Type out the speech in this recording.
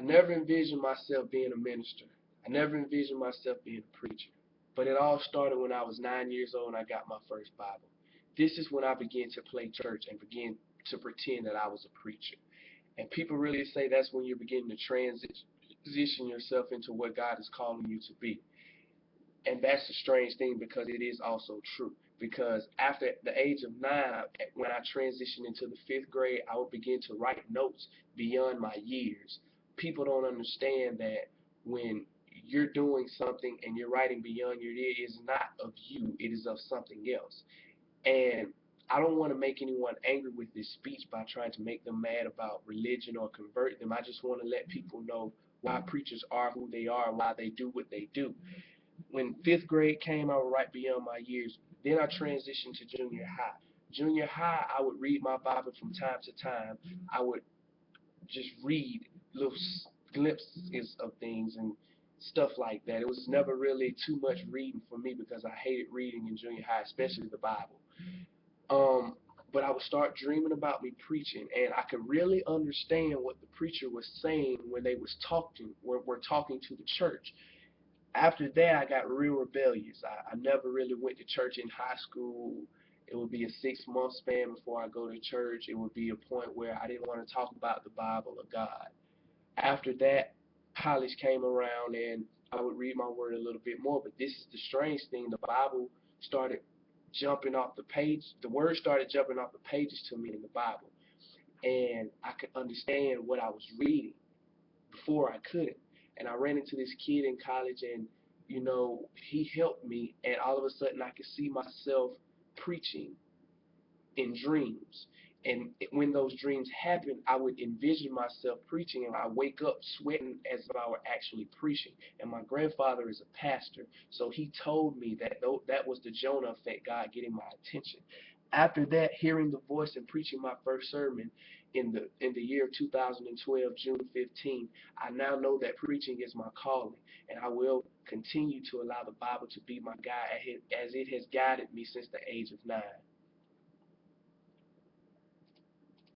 I never envisioned myself being a minister. I never envisioned myself being a preacher. But it all started when I was 9 years old and I got my first Bible. This is when I began to play church and began to pretend that I was a preacher. And people really say that's when you're beginning to transition yourself into what God is calling you to be. And that's a strange thing because it is also true. Because after the age of 9, when I transitioned into the 5th grade, I would begin to write notes beyond my years. People don't understand that when you're doing something and you're writing beyond your year, it is not of you, it is of something else. And I don't want to make anyone angry with this speech by trying to make them mad about religion or convert them. I just want to let people know why preachers are who they are, why they do what they do. When 5th grade came, I was right beyond my years. Then I transitioned to junior high. Junior high, I would read my Bible from time to time. I would just read little glimpses of things and stuff like that. It was never really too much reading for me because I hated reading in junior high, especially the Bible. Um, but I would start dreaming about me preaching, and I could really understand what the preacher was saying when they was talking, were talking to the church. After that, I got real rebellious. I never really went to church in high school. It would be a 6 month span before I go to church. It would be a point where I didn't want to talk about the Bible or God. After that, college came around and I would read my word a little bit more. But this is the strange thing. The Bible started jumping off the page. The word started jumping off the pages to me in the Bible. And I could understand what I was reading before I couldn't. And I ran into this kid in college, and he helped me, and all of a sudden I could see myself preaching in dreams. And when those dreams happen, I would envision myself preaching, and I wake up sweating as if I were actually preaching. And my grandfather is a pastor, so he told me that that was the Jonah effect, God getting my attention. After that, hearing the voice and preaching my first sermon in the year of 2012, June 15, I now know that preaching is my calling, and I will continue to allow the Bible to be my guide as it has guided me since the age of 9.